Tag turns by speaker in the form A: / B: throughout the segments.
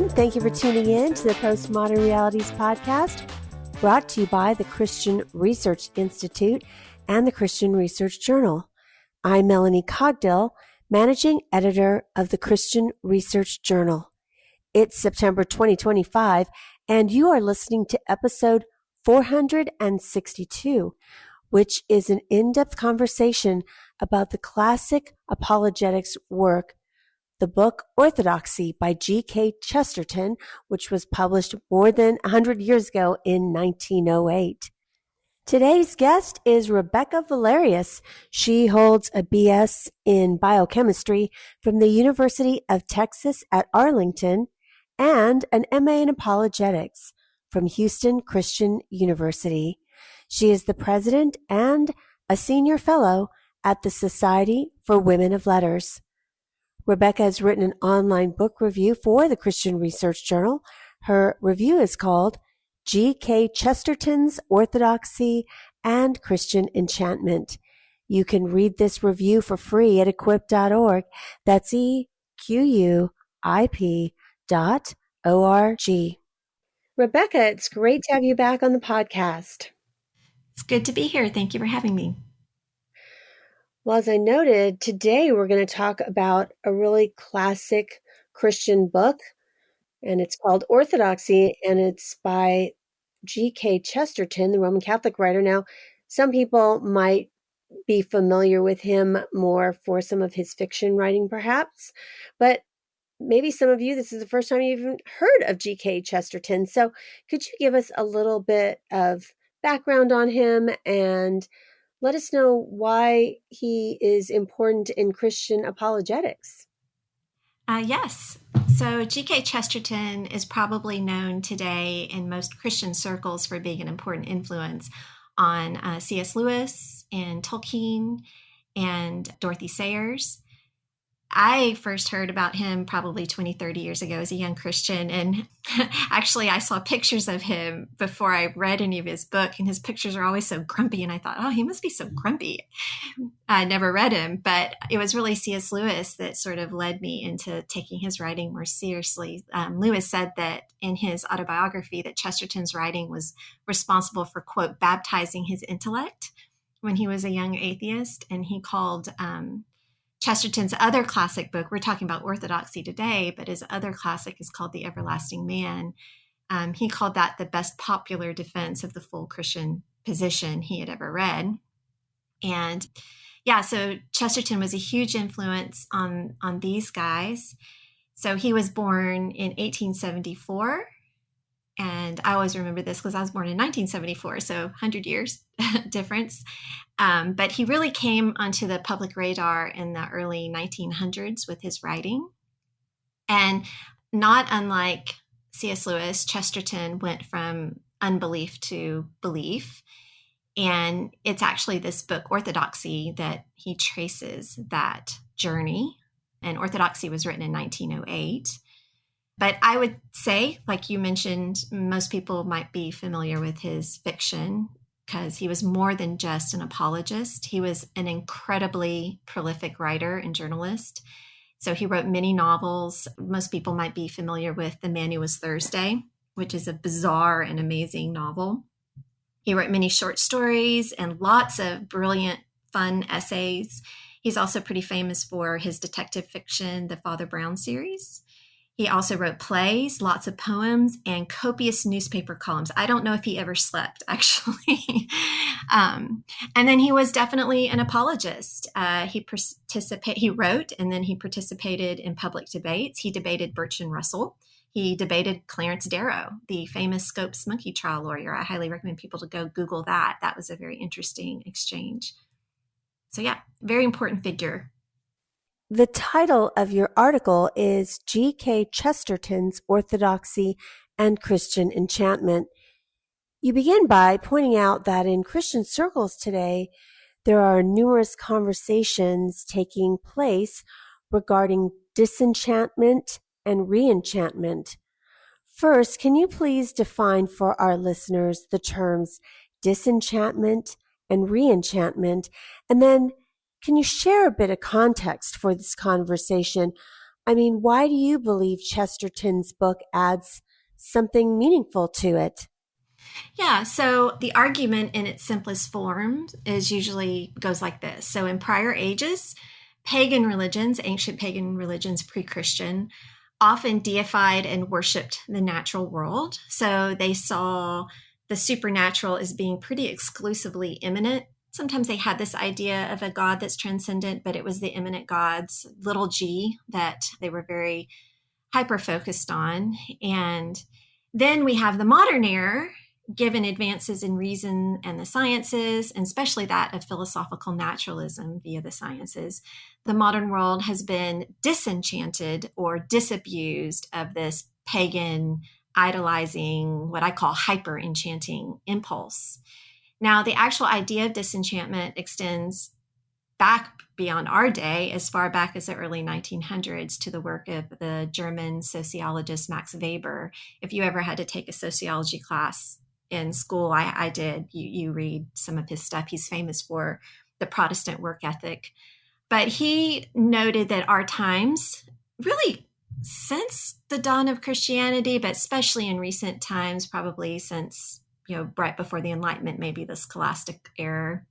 A: Thank you for tuning in to the Postmodern Realities podcast, brought to you by the Christian Research Institute and the Christian Research Journal. I'm Melanie Cogdill, managing editor of the Christian Research Journal. It's September 2025, and you are listening to episode 462, which is an in-depth conversation about the classic apologetics work, the book Orthodoxy by G.K. Chesterton, which was published more than 100 years ago in 1908. Today's guest is Rebecca Valerius. She holds a B.S. in biochemistry from the University of Texas at Arlington and an M.A. in apologetics from Houston Christian University. She is the president and a senior fellow at the Society for Women of Letters. Rebecca has written an online book review for the Christian Research Journal. Her review is called G.K. Chesterton's Orthodoxy and Christian Enchantment. You can read this review for free at equip.org. That's EQUIP.org. Rebecca, it's great to have you back on the podcast.
B: It's good to be here. Thank you for having me.
A: Well, as I noted, today we're going to talk about a really classic Christian book, and it's called Orthodoxy, and it's by G.K. Chesterton, the Roman Catholic writer. Now, some people might be familiar with him more for some of his fiction writing, perhaps, but maybe some of you, this is the first time you've even heard of G.K. Chesterton. So could you give us a little bit of background on him and let us know why he is important in Christian apologetics?
B: Yes. So G.K. Chesterton is probably known today in most Christian circles for being an important influence on C.S. Lewis and Tolkien and Dorothy Sayers. I first heard about him probably 20, 30 years ago as a young Christian. And actually, I saw pictures of him before I read any of his book. And his pictures are always so grumpy. And I thought, oh, he must be so grumpy. I never read him. But it was really C.S. Lewis that sort of led me into taking his writing more seriously. Lewis said that in his autobiography that Chesterton's writing was responsible for, quote, baptizing his intellect when he was a young atheist. And he called Chesterton's other classic book, we're talking about Orthodoxy today, but his other classic is called The Everlasting Man. He called that the best popular defense of the full Christian position he had ever read. And yeah, so Chesterton was a huge influence on these guys. So he was born in 1874. And I always remember this because I was born in 1974, so 100 years difference. But he really came onto the public radar in the early 1900s with his writing. And not unlike C.S. Lewis, Chesterton went from unbelief to belief. And it's actually this book, Orthodoxy, that he traces that journey. And Orthodoxy was written in 1908. But I would say, like you mentioned, most people might be familiar with his fiction because he was more than just an apologist. He was an incredibly prolific writer and journalist. So he wrote many novels. Most people might be familiar with The Man Who Was Thursday, which is a bizarre and amazing novel. He wrote many short stories and lots of brilliant, fun essays. He's also pretty famous for his detective fiction, the Father Brown series. He also wrote plays, lots of poems, and copious newspaper columns. I don't know if he ever slept, actually. And then he was definitely an apologist. He wrote, and then he participated in public debates. He debated Bertrand Russell. He debated Clarence Darrow, the famous Scopes monkey trial lawyer. I highly recommend people to go Google that. That was a very interesting exchange. So yeah, very important figure.
A: The title of your article is G.K. Chesterton's Orthodoxy and Christian Enchantment. You begin by pointing out that in Christian circles today, there are numerous conversations taking place regarding disenchantment and reenchantment. First, can you please define for our listeners the terms disenchantment and reenchantment? And then can you share a bit of context for this conversation? I mean, why do you believe Chesterton's book adds something meaningful to it?
B: Yeah, so the argument in its simplest form is usually goes like this. So in prior ages, pagan religions, ancient pagan religions, pre-Christian, often deified and worshipped the natural world. So they saw the supernatural as being pretty exclusively immanent. Sometimes they had this idea of a God that's transcendent, but it was the immanent gods, little g, that they were very hyper focused on. And then we have the modern era, given advances in reason and the sciences, and especially that of philosophical naturalism via the sciences. The modern world has been disenchanted or disabused of this pagan, idolizing, what I call hyper enchanting impulse. Now, the actual idea of disenchantment extends back beyond our day, as far back as the early 1900s, to the work of the German sociologist Max Weber. If you ever had to take a sociology class in school, I did. You read some of his stuff. He's famous for the Protestant work ethic. But he noted that our times, really since the dawn of Christianity, but especially in recent times, probably since, right before the Enlightenment, maybe the Scholastic era,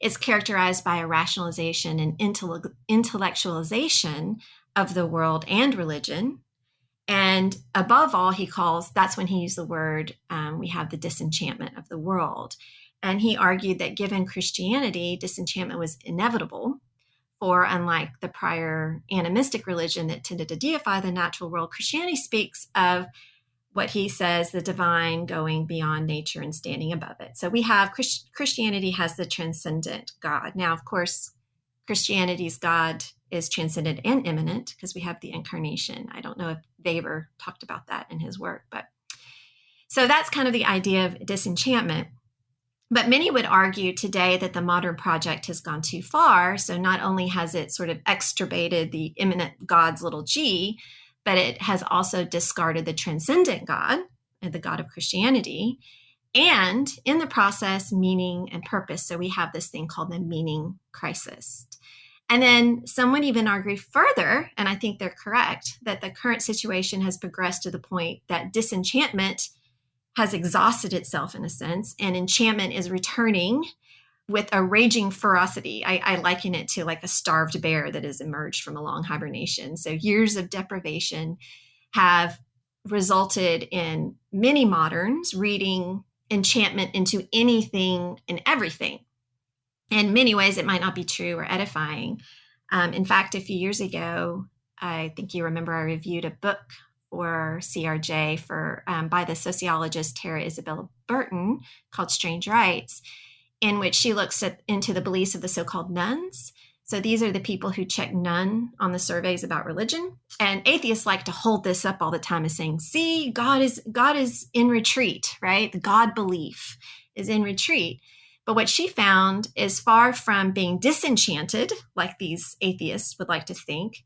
B: is characterized by a rationalization and intellectualization of the world and religion. And above all, that's when he used the word, we have the disenchantment of the world. And he argued that given Christianity, disenchantment was inevitable. For unlike the prior animistic religion that tended to deify the natural world, Christianity speaks of what he says, the divine going beyond nature and standing above it. So we have Christianity has the transcendent God. Now, of course, Christianity's God is transcendent and immanent because we have the incarnation. I don't know if Weber talked about that in his work, but so that's kind of the idea of disenchantment. But many would argue today that the modern project has gone too far. So not only has it sort of extirpated the immanent God's little g, but it has also discarded the transcendent God, the God of Christianity, and in the process, meaning and purpose. So we have this thing called the meaning crisis. And then some would even argue further, and I think they're correct, that the current situation has progressed to the point that disenchantment has exhausted itself in a sense, and enchantment is returning with a raging ferocity. I liken it to like a starved bear that has emerged from a long hibernation. So years of deprivation have resulted in many moderns reading enchantment into anything and everything. In many ways, it might not be true or edifying. In fact, a few years ago, I think you remember I reviewed a book for CRJ by the sociologist Tara Isabella Burton called Strange Rites, in which she looks into the beliefs of the so-called nuns. So these are the people who check none on the surveys about religion. And atheists like to hold this up all the time as saying, see, God is in retreat, right? The God belief is in retreat. But what she found is far from being disenchanted, like these atheists would like to think.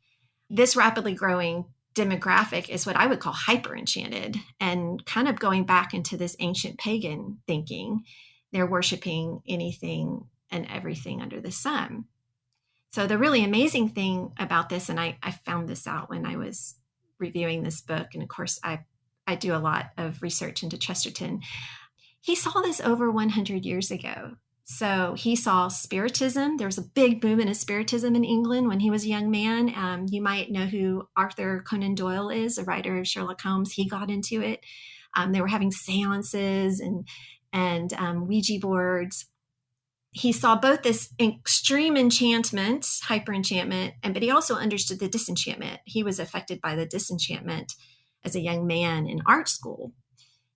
B: This rapidly growing demographic is what I would call hyper enchanted and kind of going back into this ancient pagan thinking. They're worshiping anything and everything under the sun. So the really amazing thing about this, and I found this out when I was reviewing this book, and of course I do a lot of research into Chesterton. He saw this over 100 years ago. So he saw Spiritism. There was a big movement of Spiritism in England when he was a young man. You might know who Arthur Conan Doyle is, a writer of Sherlock Holmes. He got into it. They were having seances and Ouija boards. He saw both this extreme enchantment, hyper enchantment, but he also understood the disenchantment. He was affected by the disenchantment as a young man in art school.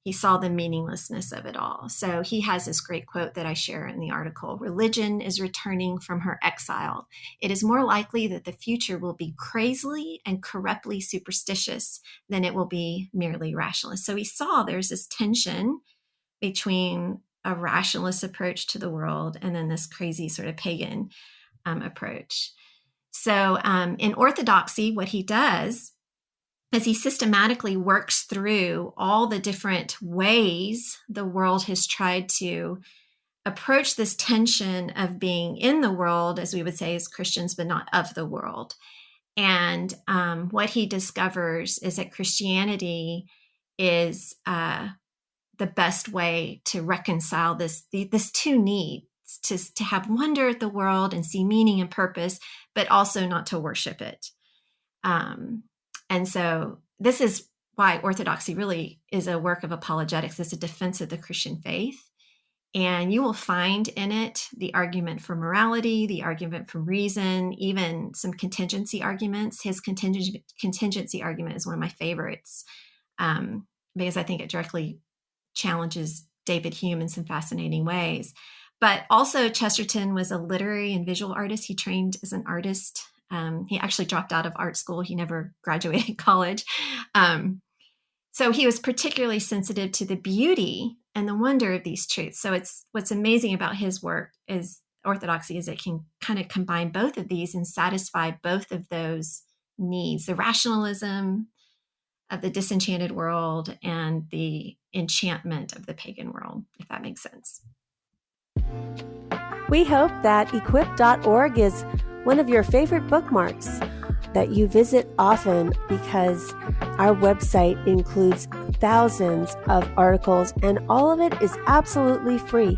B: He saw the meaninglessness of it all. So he has this great quote that I share in the article. Religion is returning from her exile. It is more likely that the future will be crazily and corruptly superstitious than it will be merely rationalist. So he saw there's this tension between a rationalist approach to the world and then this crazy sort of pagan approach. So in Orthodoxy, what he does is he systematically works through all the different ways the world has tried to approach this tension of being in the world, as we would say as Christians, but not of the world. And what he discovers is that Christianity is the best way to reconcile this two needs, to have wonder at the world and see meaning and purpose, but also not to worship it. And so this is why Orthodoxy really is a work of apologetics. It's a defense of the Christian faith. And you will find in it the argument for morality, the argument for reason, even some contingency arguments. His contingency argument is one of my favorites because I think it directly challenges David Hume in some fascinating ways. But also Chesterton was a literary and visual artist. He trained as an artist. He actually dropped out of art school. He never graduated college. So he was particularly sensitive to the beauty and the wonder of these truths. So it's what's amazing about his work is Orthodoxy is it can kind of combine both of these and satisfy both of those needs, the rationalism of the disenchanted world and the enchantment of the pagan world, if that makes sense.
A: We hope that equip.org is one of your favorite bookmarks, that you visit often, because our website includes thousands of articles and all of it is absolutely free.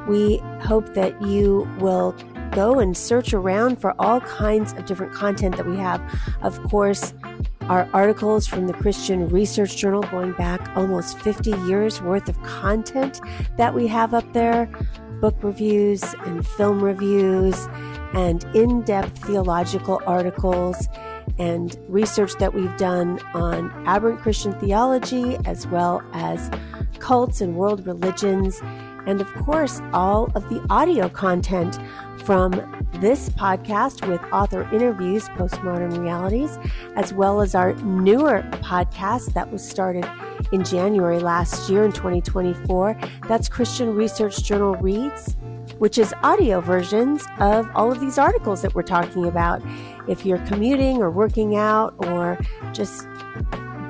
A: We hope that you will go and search around for all kinds of different content that we have. Of course, our articles from the Christian Research Journal going back almost 50 years worth of content that we have up there, book reviews and film reviews and in-depth theological articles and research that we've done on aberrant Christian theology, as well as cults and world religions, and of course, all of the audio content from this podcast with author interviews, Postmodern Realities, as well as our newer podcast that was started in January last year in 2024. That's Christian Research Journal Reads, which is audio versions of all of these articles that we're talking about. If you're commuting or working out or just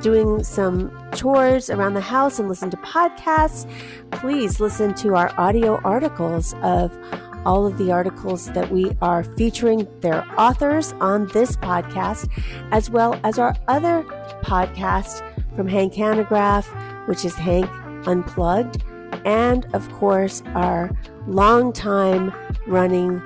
A: doing some chores around the house and listen to podcasts, please listen to our audio articles of all of the articles that we are featuring their authors on this podcast, as well as our other podcast from Hank Hanegraaff, which is Hank Unplugged, and of course our long-time running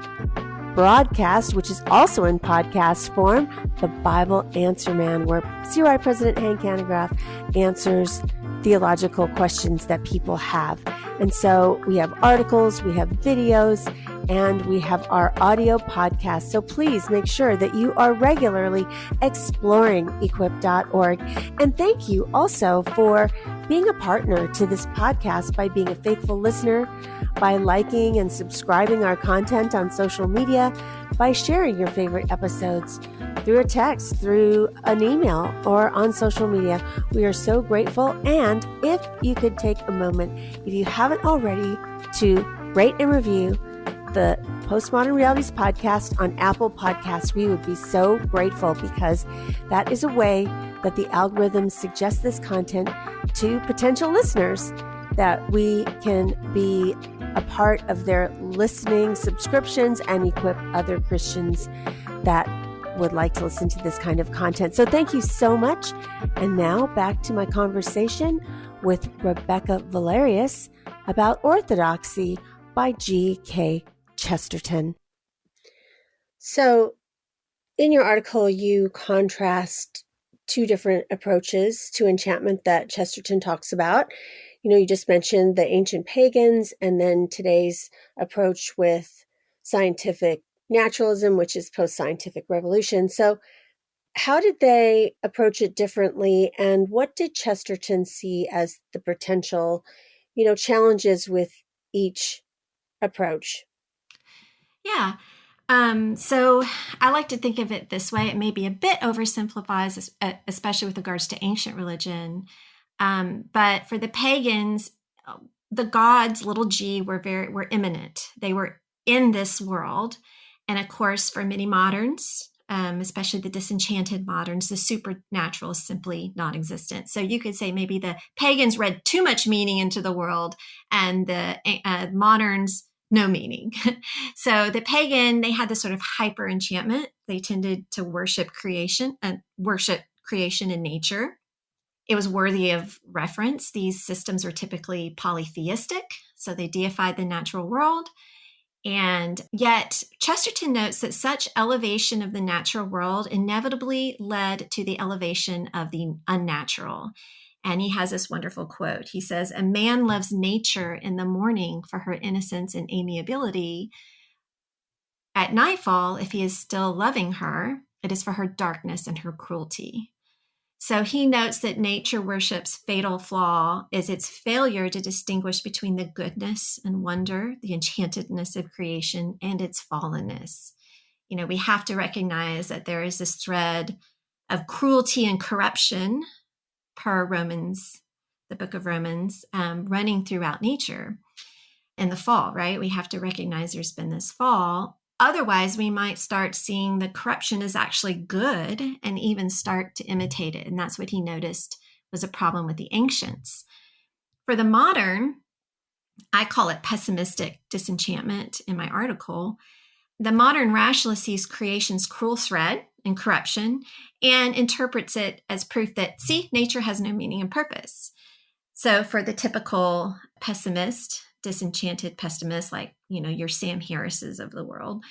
A: broadcast, which is also in podcast form, The Bible Answer Man, where CRI President Hank Hanegraaff answers theological questions that people have. And so we have articles, we have videos, and we have our audio podcast. So please make sure that you are regularly exploring equip.org. And thank you also for being a partner to this podcast by being a faithful listener, by liking and subscribing our content on social media, by sharing your favorite episodes through a text, through an email, or on social media. We are so grateful. And if you could take a moment, if you haven't already, to rate and review the Postmodern Realities podcast on Apple Podcasts, we would be so grateful, because that is a way that the algorithms suggest this content to potential listeners, that we can be a part of their listening subscriptions and equip other Christians that would like to listen to this kind of content. So thank you so much. And now back to my conversation with Rebecca Valerius about Orthodoxy by G.K. Chesterton. So in your article, you contrast two different approaches to enchantment that Chesterton talks about. You know, you just mentioned the ancient pagans, and then today's approach with scientific naturalism, which is post-scientific revolution. So how did they approach it differently, and what did Chesterton see as the potential, challenges with each approach?
B: Yeah. So I like to think of it this way. It may be a bit oversimplified, especially with regards to ancient religion. But for the pagans, the gods, little g, were immanent. They were in this world. And of course, for many moderns, especially the disenchanted moderns, the supernatural is simply non-existent. So you could say maybe the pagans read too much meaning into the world, and the moderns no meaning. So the pagan, they had this sort of hyper enchantment. They tended to worship creation and in nature. It was worthy of reference. These systems were typically polytheistic, so they deified the natural world. And yet, Chesterton notes that such elevation of the natural world inevitably led to the elevation of the unnatural. And he has this wonderful quote. He says, "A man loves nature in the morning for her innocence and amiability. At nightfall, if he is still loving her, it is for her darkness and her cruelty." So he notes that nature worship's fatal flaw is its failure to distinguish between the goodness and wonder, the enchantedness of creation, and its fallenness. You know, we have to recognize that there is this thread of cruelty and corruption, per Romans, the book of Romans, running throughout nature. In the fall, right? We have to recognize there's been this fall. Otherwise, we might start seeing the corruption is actually good and even start to imitate it. And that's what he noticed was a problem with the ancients. For the modern, I call it pessimistic disenchantment in my article. The modern rationalist sees creation's cruel thread and corruption and interprets it as proof that, see, nature has no meaning and purpose. So for the typical pessimist, disenchanted pessimist, like, you know, your Sam Harris's of the world,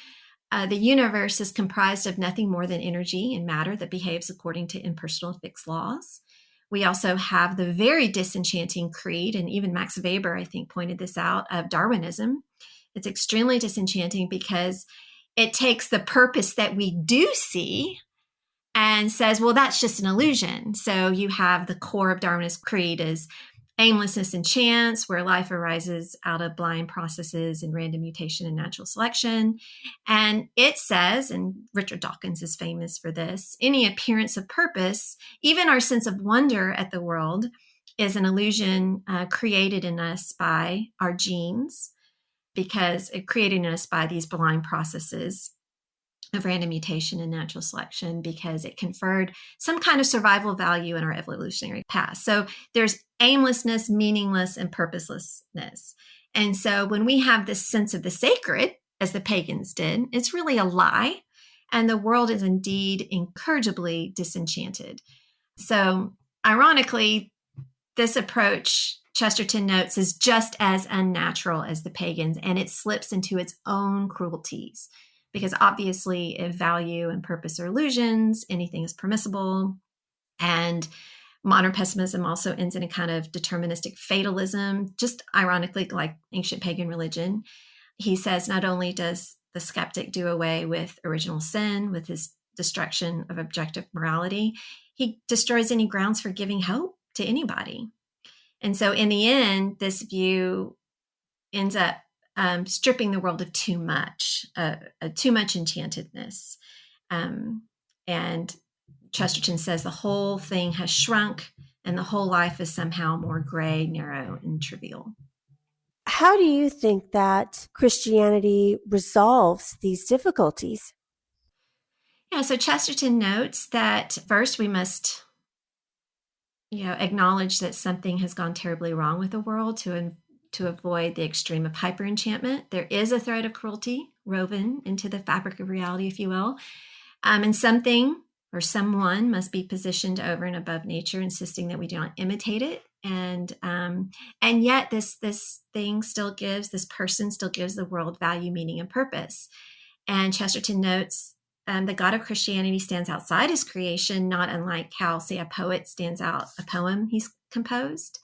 B: the universe is comprised of nothing more than energy and matter that behaves according to impersonal fixed laws. We also have the very disenchanting creed, and even Max Weber, I think, pointed this out, of Darwinism. It's extremely disenchanting because it takes the purpose that we do see and says, well, that's just an illusion. So you have the core of Darwinist creed is aimlessness and chance, where life arises out of blind processes and random mutation and natural selection. And it says, and Richard Dawkins is famous for this, any appearance of purpose, even our sense of wonder at the world, is an illusion created in us by our genes, because it created in us by these blind processes of random mutation and natural selection, because it conferred some kind of survival value in our evolutionary past. So there's aimlessness, meaningless, and purposelessness. And so when we have this sense of the sacred, as the pagans did, it's really a lie. And the world is indeed incorrigibly disenchanted. So ironically, this approach, Chesterton notes, is just as unnatural as the pagans, and it slips into its own cruelties. Because obviously, if value and purpose are illusions, anything is permissible. And modern pessimism also ends in a kind of deterministic fatalism, just ironically like ancient pagan religion. He says not only does the skeptic do away with original sin, with his destruction of objective morality, he destroys any grounds for giving hope to anybody. And so in the end, this view ends up stripping the world of too much enchantedness. And Chesterton says the whole thing has shrunk and the whole life is somehow more gray, narrow, and trivial.
A: How do you think that Christianity resolves these difficulties?
B: Yeah, so Chesterton notes that first we must, acknowledge that something has gone terribly wrong with the world to avoid the extreme of hyper-enchantment. There is a thread of cruelty woven into the fabric of reality, if you will. And something or someone must be positioned over and above nature, insisting that we do not imitate it. And yet this person still gives the world value, meaning, and purpose. And Chesterton notes the God of Christianity stands outside his creation, not unlike how, say, a poet stands out a poem he's composed.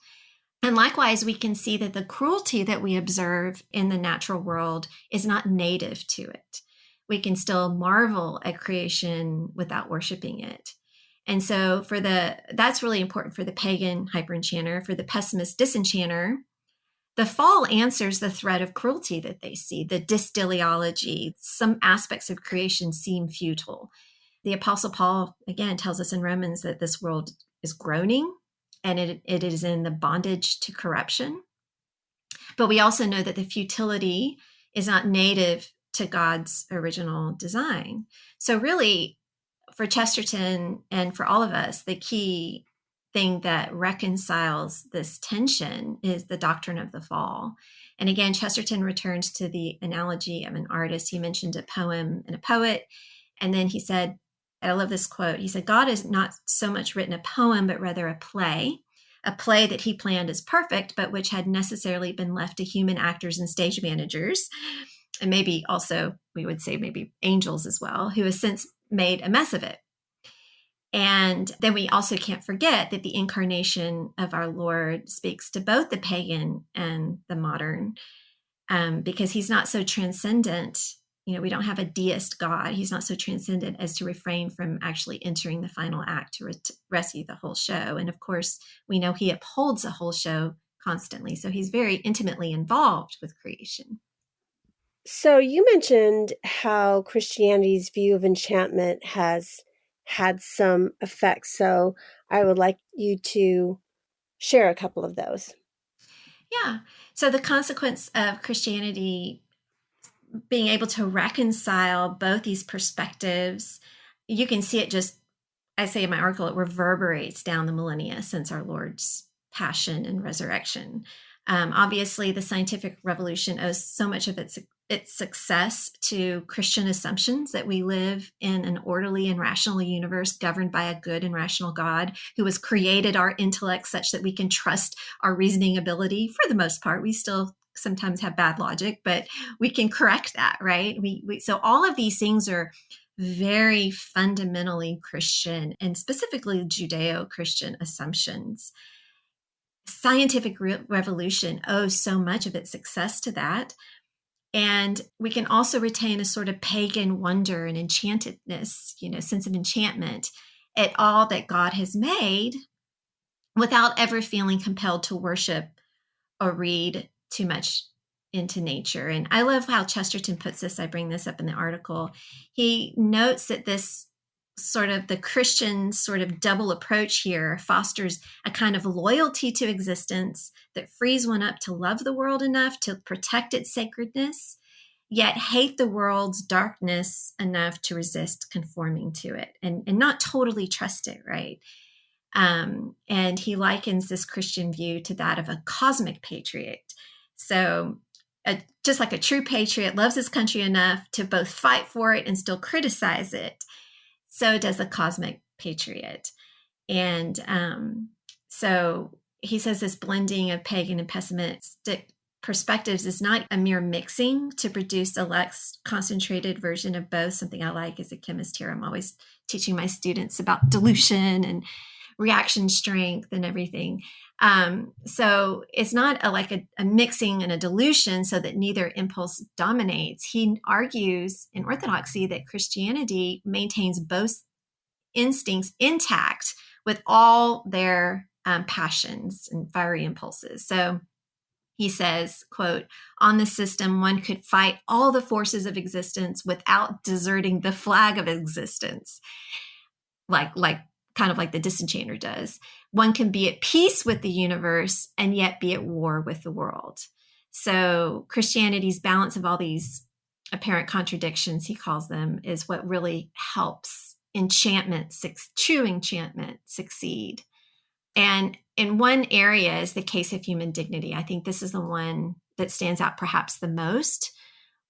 B: And likewise, we can see that the cruelty that we observe in the natural world is not native to it. We can still marvel at creation without worshiping it. And so that's really important for the pagan hyperenchanter. For the pessimist disenchanter, the fall answers the threat of cruelty that they see, the dysteleology. Some aspects of creation seem futile. The Apostle Paul, again, tells us in Romans that this world is groaning, and it is in the bondage to corruption. But we also know that the futility is not native to God's original design. So really, for Chesterton and for all of us, the key thing that reconciles this tension is the doctrine of the fall. And again, Chesterton returns to the analogy of an artist. He mentioned a poem and a poet. And then he said, I love this quote. He said, God has not so much written a poem, but rather a play that he planned as perfect, but which had necessarily been left to human actors and stage managers. And maybe also, we would say maybe angels as well, who has since made a mess of it. And then we also can't forget that the incarnation of our Lord speaks to both the pagan and the modern, because he's not so transcendent. We don't have a deist God. He's not so transcendent as to refrain from actually entering the final act to rescue the whole show. And of course, we know he upholds the whole show constantly. So he's very intimately involved with creation.
A: So you mentioned how Christianity's view of enchantment has had some effects. So I would like you to share a couple of those.
B: Yeah. So the consequence of Christianity being able to reconcile both these perspectives, you can see it just, I say in my article, it reverberates down the millennia since our Lord's passion and resurrection. Obviously, the scientific revolution owes so much of its success to Christian assumptions that we live in an orderly and rational universe governed by a good and rational God who has created our intellect such that we can trust our reasoning ability. For the most part, we still sometimes have bad logic, but we can correct that, right? So all of these things are very fundamentally Christian and specifically Judeo-Christian assumptions. Scientific revolution owes so much of its success to that. And we can also retain a sort of pagan wonder and enchantedness, sense of enchantment at all that God has made without ever feeling compelled to worship or read too much into nature. And I love how Chesterton puts this. I bring this up in the article. He notes that this sort of the Christian sort of double approach here fosters a kind of loyalty to existence that frees one up to love the world enough to protect its sacredness, yet hate the world's darkness enough to resist conforming to it and not totally trust it, right? And he likens this Christian view to that of a cosmic patriot. So just like a true patriot loves his country enough to both fight for it and still criticize it, so does the cosmic patriot. And so he says this blending of pagan and pessimistic perspectives is not a mere mixing to produce a less concentrated version of both. Something I like as a chemist here. I'm always teaching my students about dilution and reaction strength and everything. So it's not like a mixing and a dilution so that neither impulse dominates. He argues in Orthodoxy that Christianity maintains both instincts intact with all their passions and fiery impulses. So he says, quote, on the system, one could fight all the forces of existence without deserting the flag of existence. Like kind of like the disenchanter does. One can be at peace with the universe and yet be at war with the world. So Christianity's balance of all these apparent contradictions, he calls them, is what really helps true enchantment succeed. And in one area is the case of human dignity. I think this is the one that stands out perhaps the most,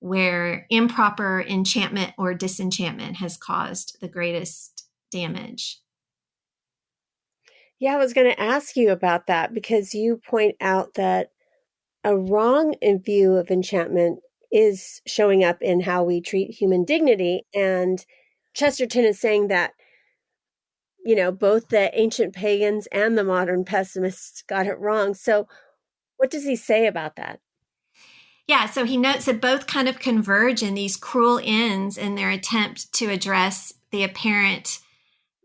B: where improper enchantment or disenchantment has caused the greatest damage.
A: Yeah, I was going to ask you about that because you point out that a wrong view of enchantment is showing up in how we treat human dignity. And Chesterton is saying that, both the ancient pagans and the modern pessimists got it wrong. So what does he say about that?
B: Yeah, so he notes that both kind of converge in these cruel ends in their attempt to address the apparent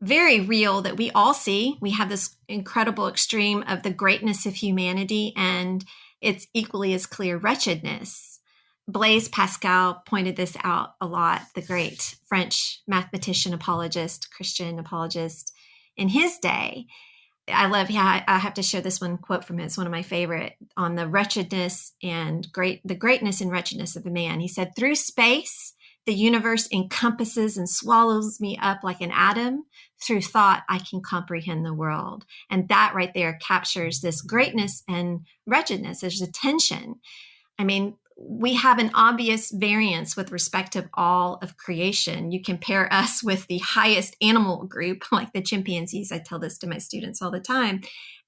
B: very real that we all see. We have this incredible extreme of the greatness of humanity and its equally as clear wretchedness. Blaise Pascal pointed this out a lot, the great French mathematician apologist, Christian apologist in his day. I love, I have to share this one quote from him. It's one of my favorite on the wretchedness and the greatness and wretchedness of a man. He said, through space, the universe encompasses and swallows me up like an atom. Through thought, I can comprehend the world. And that right there captures this greatness and wretchedness. There's a tension. I mean, we have an obvious variance with respect to all of creation. You compare us with the highest animal group, like the chimpanzees. I tell this to my students all the time.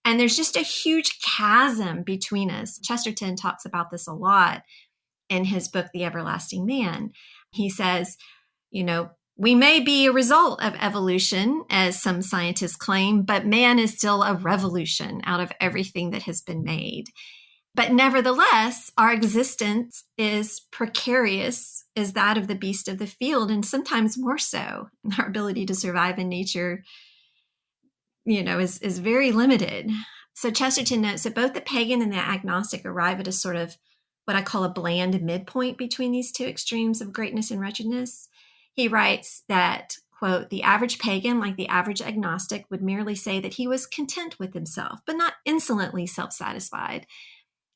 B: And there's just a huge chasm between us. Chesterton talks about this a lot in his book, The Everlasting Man. He says, we may be a result of evolution, as some scientists claim, but man is still a revolution out of everything that has been made. But nevertheless, our existence is precarious as that of the beast of the field, and sometimes more so. Our ability to survive in nature, is very limited. So Chesterton notes that both the pagan and the agnostic arrive at a sort of what I call a bland midpoint between these two extremes of greatness and wretchedness. He writes that, quote, the average pagan, like the average agnostic, would merely say that he was content with himself, but not insolently self-satisfied,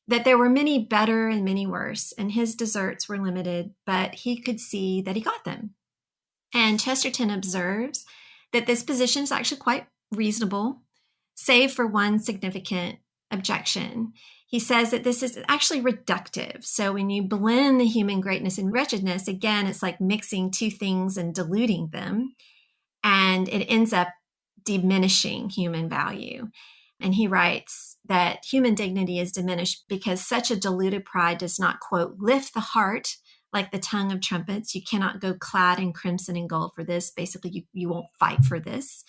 B: that there were many better and many worse, and his deserts were limited, but he could see that he got them. And Chesterton observes that this position is actually quite reasonable, save for one significant objection. He says that this is actually reductive. So when you blend the human greatness and wretchedness, again, it's like mixing two things and diluting them, and it ends up diminishing human value. And he writes that human dignity is diminished because such a diluted pride does not, quote, lift the heart like the tongue of trumpets. You cannot go clad in crimson and gold for this. Basically, you won't fight for this.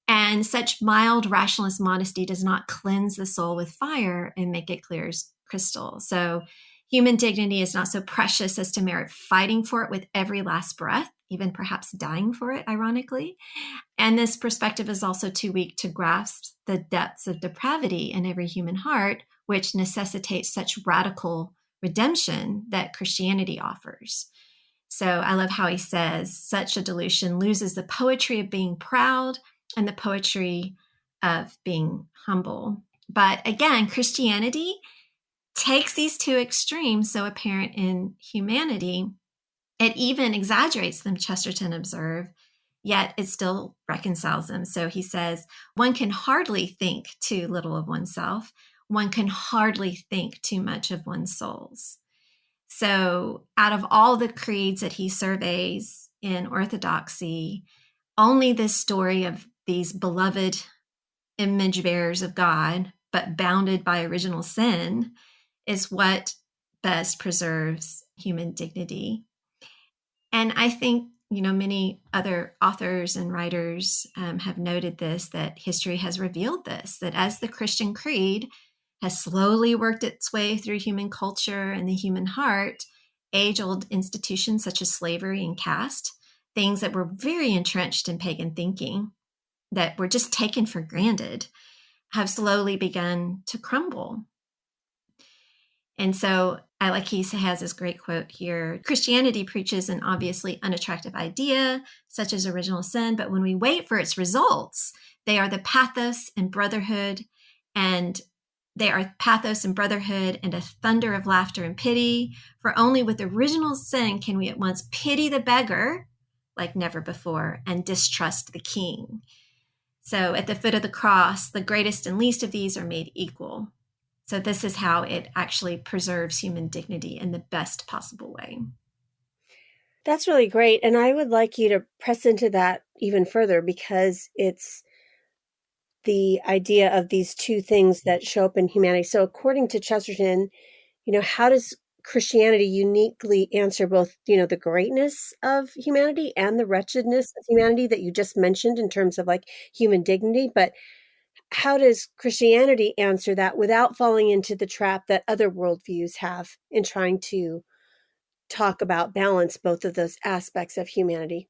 B: And such mild rationalist modesty does not cleanse the soul with fire and make it clear as crystal. So human dignity is not so precious as to merit fighting for it with every last breath, even perhaps dying for it, ironically. And this perspective is also too weak to grasp the depths of depravity in every human heart, which necessitates such radical redemption that Christianity offers. So I love how he says, such a dilution loses the poetry of being proud and the poetry of being humble. But again, Christianity takes these two extremes so apparent in humanity. It even exaggerates them, Chesterton observed, yet it still reconciles them. So he says, one can hardly think too little of oneself. One can hardly think too much of one's souls. So out of all the creeds that he surveys in Orthodoxy, only this story of these beloved image bearers of God, but bounded by original sin, is what best preserves human dignity. And I think, many other authors and writers have noted this, that history has revealed this, that as the Christian creed has slowly worked its way through human culture and the human heart, age-old institutions such as slavery and caste, things that were very entrenched in pagan thinking, that were just taken for granted, have slowly begun to crumble. And so he has this great quote here. Christianity preaches an obviously unattractive idea, such as original sin, but when we wait for its results, they are pathos and brotherhood, and a thunder of laughter and pity. For only with original sin can we at once pity the beggar like never before and distrust the king. So at the foot of the cross, the greatest and least of these are made equal. So this is how it actually preserves human dignity in the best possible way.
A: That's really great. And I would like you to press into that even further, because it's the idea of these two things that show up in humanity. So according to Chesterton, how does Christianity uniquely answer both, the greatness of humanity and the wretchedness of humanity that you just mentioned in terms of human dignity? But how does Christianity answer that without falling into the trap that other worldviews have in trying to talk about balance both of those aspects of humanity?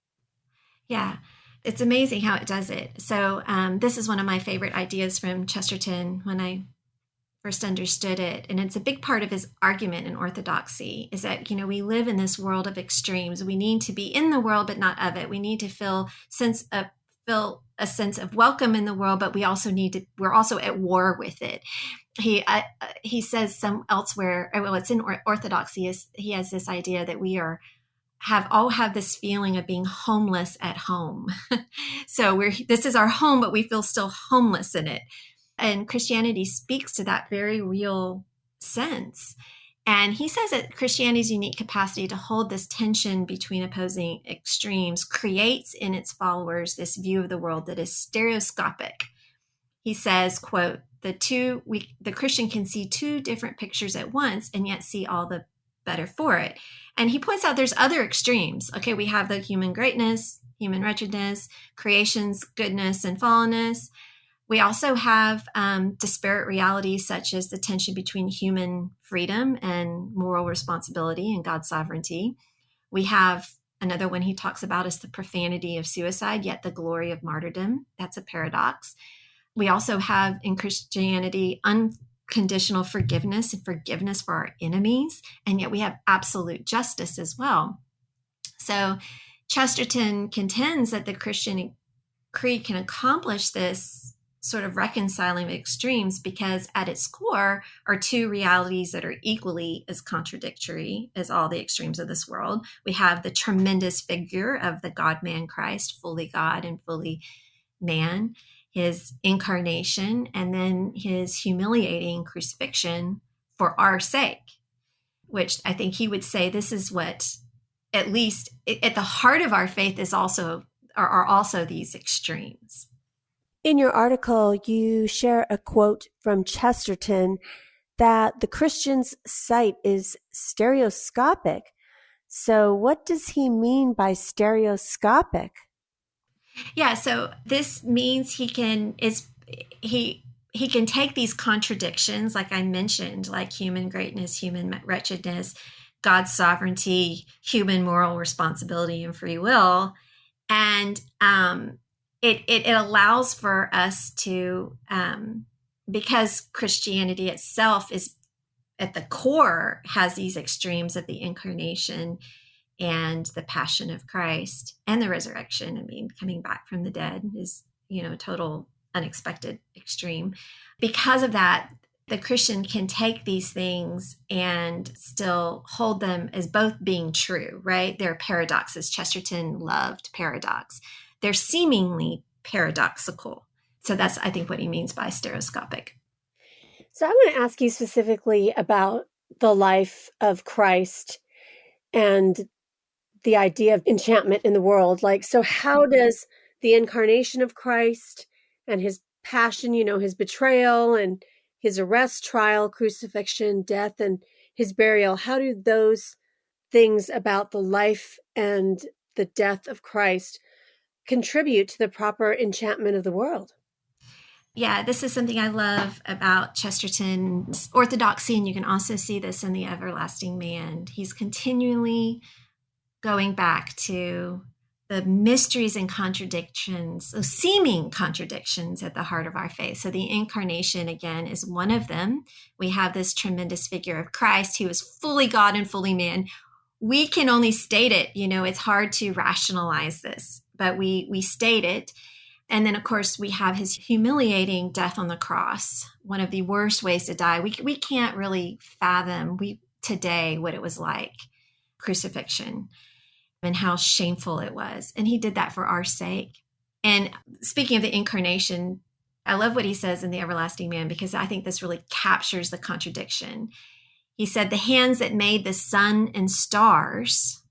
B: Yeah, it's amazing how it does it. So this is one of my favorite ideas from Chesterton when I first understood it. And it's a big part of his argument in Orthodoxy, is that, we live in this world of extremes. We need to be in the world, but not of it. We need to feel a sense of welcome in the world, but we're also at war with it. He says some elsewhere, well, it's in Orthodoxy, he has this idea that we are have this feeling of being homeless at home. So this is our home, but we feel still homeless in it. And Christianity speaks to that very real sense. And he says that Christianity's unique capacity to hold this tension between opposing extremes creates in its followers this view of the world that is stereoscopic. He says, quote, the Christian can see two different pictures at once and yet see all the better for it. And he points out there's other extremes. Okay, we have the human greatness, human wretchedness, creation's goodness and fallenness. We also have disparate realities such as the tension between human freedom and moral responsibility and God's sovereignty. We have another one he talks about is the profanity of suicide, yet the glory of martyrdom. That's a paradox. We also have in Christianity unconditional forgiveness and forgiveness for our enemies, and yet we have absolute justice as well. So Chesterton contends that the Christian creed can accomplish this sort of reconciling of extremes because at its core are two realities that are equally as contradictory as all the extremes of this world. We have the tremendous figure of the God-man Christ, fully God and fully man, his incarnation, and then his humiliating crucifixion for our sake, which I think he would say this is what, at least at the heart of our faith, are also these extremes.
A: In your article, you share a quote from Chesterton that the Christian's sight is stereoscopic. So what does he mean by stereoscopic?
B: Yeah, so this means he can take these contradictions, like I mentioned, like human greatness, human wretchedness, God's sovereignty, human moral responsibility, and free will, and it allows for us to, because Christianity itself is at the core has these extremes of the incarnation and the passion of Christ and the resurrection. I mean, coming back from the dead is, total unexpected extreme. Because of that, the Christian can take these things and still hold them as both being true, right? They're paradoxes. Chesterton loved paradox. They're seemingly paradoxical. So that's, I think, what he means by stereoscopic.
A: So I want to ask you specifically about the life of Christ and the idea of enchantment in the world. So how does the incarnation of Christ and his passion, his betrayal and his arrest, trial, crucifixion, death, and his burial, how do those things about the life and the death of Christ contribute to the proper enchantment of the world?
B: Yeah, this is something I love about Chesterton's Orthodoxy, and you can also see this in The Everlasting Man. He's continually going back to the mysteries and contradictions, those seeming contradictions at the heart of our faith. So the incarnation, again, is one of them. We have this tremendous figure of Christ who is fully God and fully man. We can only state it. It's hard to rationalize this, but we state it. And then, of course, we have his humiliating death on the cross, one of the worst ways to die. We can't really fathom today what it was like, crucifixion, and how shameful it was. And he did that for our sake. And speaking of the incarnation, I love what he says in The Everlasting Man, because I think this really captures the contradiction. He said, the hands that made the sun and stars.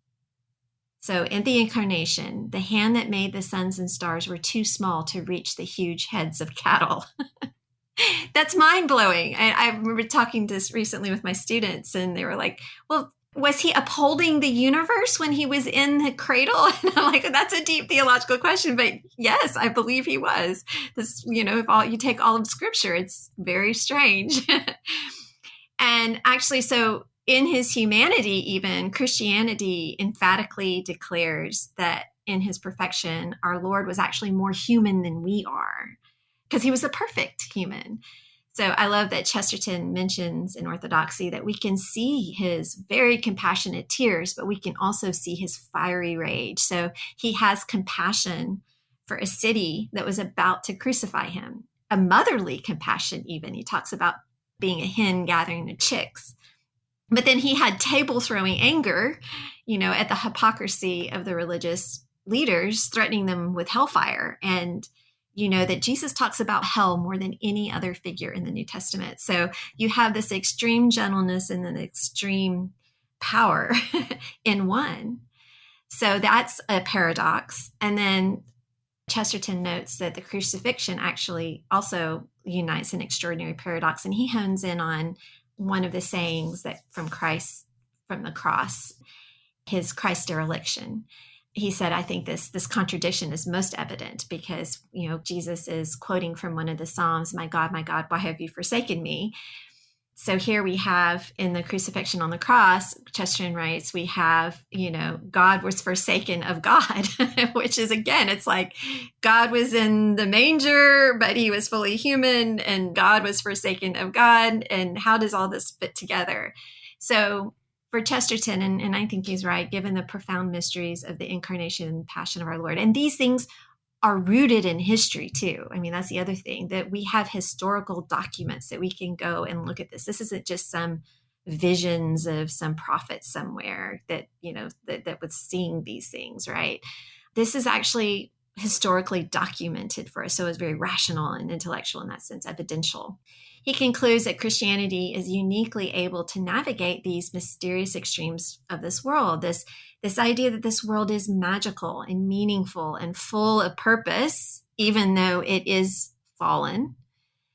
B: So in the incarnation, the hand that made the suns and stars were too small to reach the huge heads of cattle. That's mind-blowing. I remember talking to this recently with my students, and they were like, well, was he upholding the universe when he was in the cradle? And I'm like, that's a deep theological question, but yes, I believe he was. This, if you take all of Scripture, it's very strange. And actually, so in his humanity, even Christianity emphatically declares that in his perfection, our Lord was actually more human than we are, because he was a perfect human. So I love that Chesterton mentions in Orthodoxy that we can see his very compassionate tears, but we can also see his fiery rage. So he has compassion for a city that was about to crucify him, a motherly compassion even. He talks about being a hen gathering the chicks. But then he had table throwing anger, at the hypocrisy of the religious leaders, threatening them with hellfire. And that Jesus talks about hell more than any other figure in the New Testament. So you have this extreme gentleness and an extreme power in one. So that's a paradox. And then Chesterton notes that the crucifixion actually also unites an extraordinary paradox. And he hones in on one of the sayings that from the cross, his Christ dereliction. He said, I think this contradiction is most evident because, Jesus is quoting from one of the Psalms, my, why have you forsaken me? So here we have in the crucifixion on the cross, Chesterton writes, we have, God was forsaken of God, which is, again, it's like God was in the manger, but he was fully human, and God was forsaken of God. And how does all this fit together? So for Chesterton, and I think he's right, given the profound mysteries of the incarnation and passion of our Lord, and these things are rooted in history too. I mean, that's the other thing, that we have historical documents that we can go and look at this. This isn't just some visions of some prophet somewhere that, that was seeing these things, right? This is actually historically documented for us. So it's very rational and intellectual in that sense, evidential. He concludes that Christianity is uniquely able to navigate these mysterious extremes of this world, this idea that this world is magical and meaningful and full of purpose, even though it is fallen.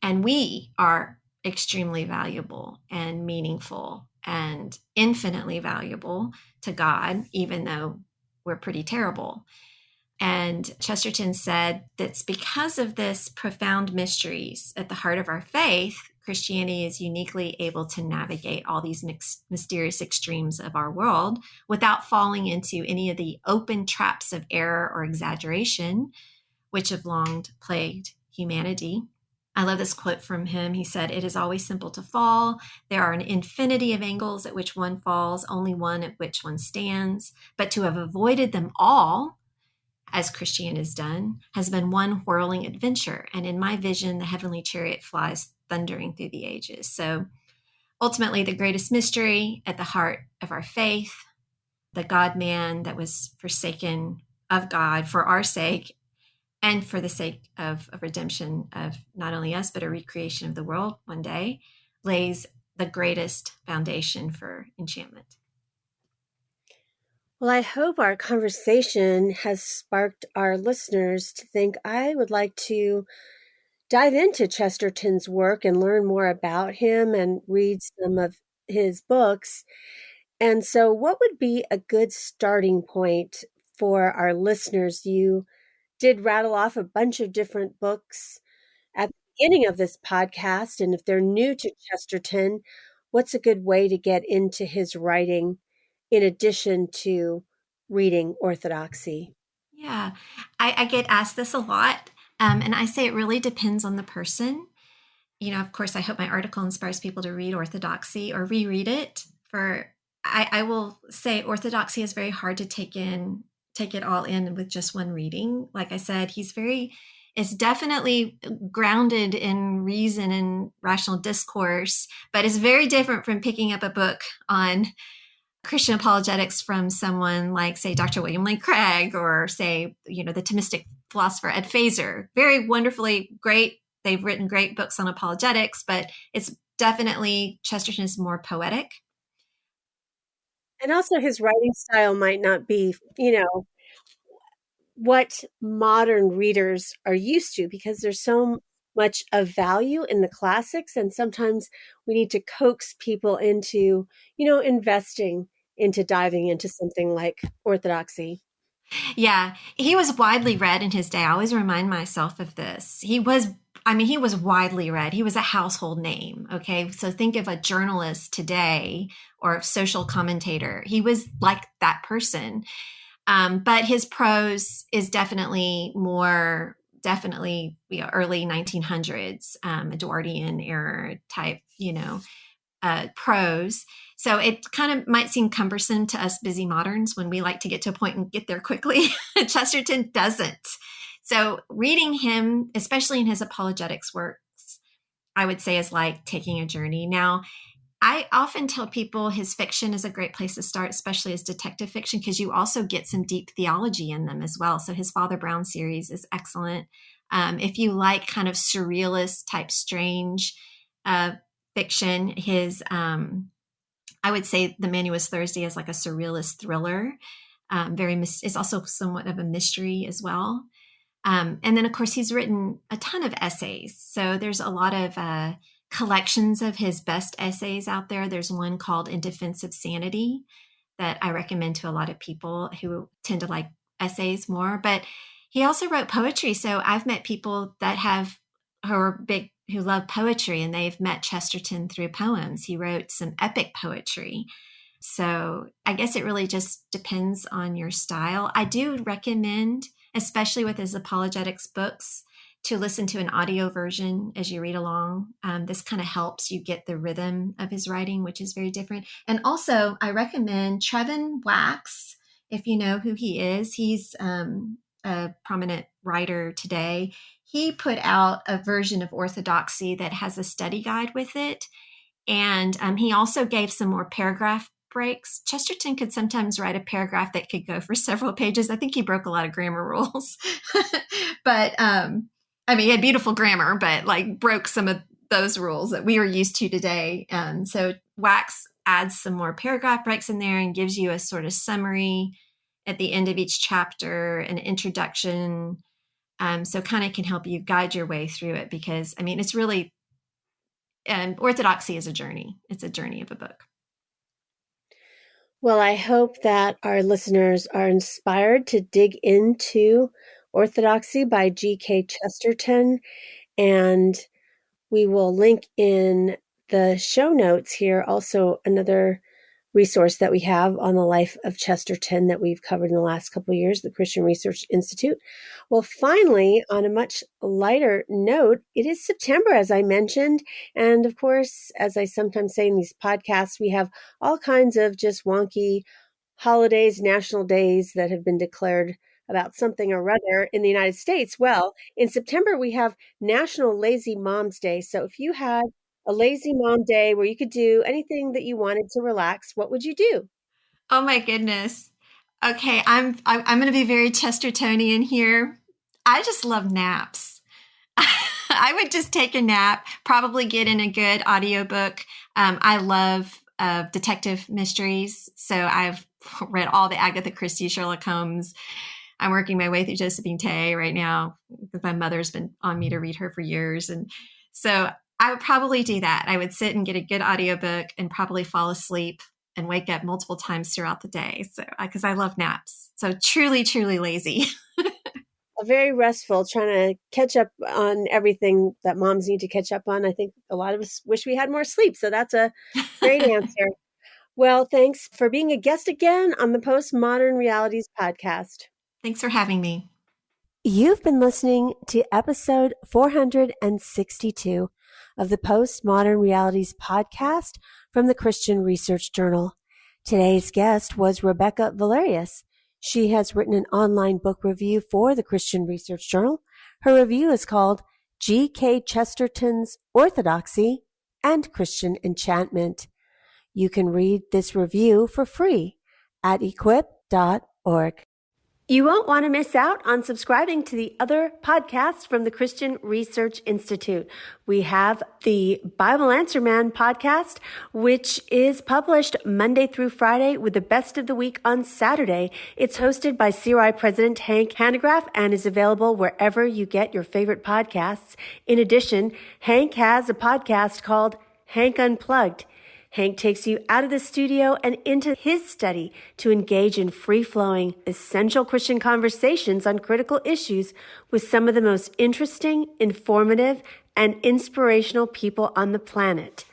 B: And we are extremely valuable and meaningful and infinitely valuable to God, even though we're pretty terrible. And Chesterton said that's because of this profound mysteries at the heart of our faith, Christianity is uniquely able to navigate all these mysterious extremes of our world without falling into any of the open traps of error or exaggeration, which have long plagued humanity. I love this quote from him. He said, "It is always simple to fall. There are an infinity of angles at which one falls, only one at which one stands. But to have avoided them all, as Christianity has done, has been one whirling adventure. And in my vision, the heavenly chariot flies thundering through the ages." So ultimately, the greatest mystery at the heart of our faith, the God-man that was forsaken of God for our sake and for the sake of redemption of not only us, but a recreation of the world one day, lays the greatest foundation for enchantment.
A: Well, I hope our conversation has sparked our listeners to think I would like to dive into Chesterton's work and learn more about him and read some of his books. And so, what would be a good starting point for our listeners? You did rattle off a bunch of different books at the beginning of this podcast. And if they're new to Chesterton, what's a good way to get into his writing in addition to reading Orthodoxy?
B: Yeah, I get asked this a lot. And I say it really depends on the person. Of course, I hope my article inspires people to read Orthodoxy or reread it. I will say Orthodoxy is very hard to take it all in with just one reading. Like I said, it's definitely grounded in reason and rational discourse, but it's very different from picking up a book on Christian apologetics from someone like, say, Dr. William Lane Craig, or say, the Thomistic philosopher Ed Feser. Very wonderfully great. They've written great books on apologetics, but it's definitely, Chesterton is more poetic.
A: And also his writing style might not be, what modern readers are used to, because there's so much of value in the classics. And sometimes we need to coax people into, investing into diving into something like Orthodoxy.
B: Yeah, he was widely read in his day. I always remind myself of this. He was widely read. He was a household name. Okay. So think of a journalist today or a social commentator. He was like that person. But his prose is definitely early 1900s, Edwardian era type, prose. So it kind of might seem cumbersome to us busy moderns when we like to get to a point and get there quickly. Chesterton doesn't. So reading him, especially in his apologetics works, I would say is like taking a journey. Now, I often tell people his fiction is a great place to start, especially as detective fiction, because you also get some deep theology in them as well. So his Father Brown series is excellent. If you like kind of surrealist type strange fiction, his I would say The Man Who Was Thursday is like a surrealist thriller. It's also somewhat of a mystery as well. And then, of course, he's written a ton of essays. So there's a lot of collections of his best essays out there. There's one called In Defense of Sanity that I recommend to a lot of people who tend to like essays more. But he also wrote poetry. So I've met people that who love poetry, and they've met Chesterton through poems. He wrote some epic poetry. So I guess it really just depends on your style. I do recommend, especially with his apologetics books, to listen to an audio version as you read along. This kind of helps you get the rhythm of his writing, which is very different. And also, I recommend Trevin Wax, if you know who he is. He's a prominent writer today. He put out a version of Orthodoxy that has a study guide with it. And he also gave some more paragraph breaks. Chesterton could sometimes write a paragraph that could go for several pages. I think he broke a lot of grammar rules. But he had beautiful grammar, but like broke some of those rules that we are used to today. So Wax adds some more paragraph breaks in there and gives you a sort of summary at the end of each chapter, an introduction. So kind of can help you guide your way through it, because it's really, Orthodoxy is a journey. It's a journey of a book.
A: Well, I hope that our listeners are inspired to dig into Orthodoxy by G.K. Chesterton, and we will link in the show notes here also another resource that we have on the life of Chesterton that we've covered in the last couple of years, the Christian Research Institute. Well, finally, on a much lighter note, it is September, as I mentioned. And of course, as I sometimes say in these podcasts, we have all kinds of just wonky holidays, national days that have been declared about something or other in the United States. Well, in September, we have National Lazy Moms Day. So if you had a lazy mom day where you could do anything that you wanted to relax, what would you do?
B: Oh my goodness. Okay, I'm going to be very Chestertonian here. I just love naps. I would just take a nap, probably get in a good audiobook. I love detective mysteries, so I've read all the Agatha Christie, Sherlock Holmes. I'm working my way through Josephine Tay right now because my mother's been on me to read her for years. And so I would probably do that. I would sit and get a good audiobook and probably fall asleep and wake up multiple times throughout the day. So, because I love naps. So truly, truly lazy.
A: Very restful, trying to catch up on everything that moms need to catch up on. I think a lot of us wish we had more sleep. So that's a great answer. Well, thanks for being a guest again on the Postmodern Realities podcast.
B: Thanks for having me.
A: You've been listening to episode 462 of the Postmodern Realities podcast from the Christian Research Journal. Today's guest was Rebecca Valerius. She has written an online book review for the Christian Research Journal. Her review is called G.K. Chesterton's Orthodoxy and Christian Enchantment. You can read this review for free at equip.org. You won't want to miss out on subscribing to the other podcasts from the Christian Research Institute. We have the Bible Answer Man podcast, which is published Monday through Friday with the best of the week on Saturday. It's hosted by CRI President Hank Hanegraaff and is available wherever you get your favorite podcasts. In addition, Hank has a podcast called Hank Unplugged. Hank takes you out of the studio and into his study to engage in free-flowing, essential Christian conversations on critical issues with some of the most interesting, informative, and inspirational people on the planet.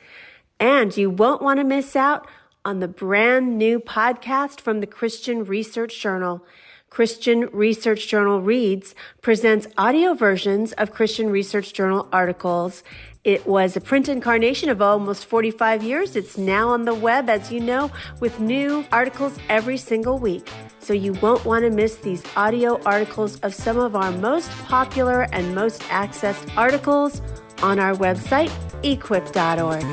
A: And you won't want to miss out on the brand new podcast from the Christian Research Journal. Christian Research Journal Reads presents audio versions of Christian Research Journal articles. It was a print incarnation of almost 45 years. It's now on the web, as you know, with new articles every single week. So you won't want to miss these audio articles of some of our most popular and most accessed articles on our website, equip.org.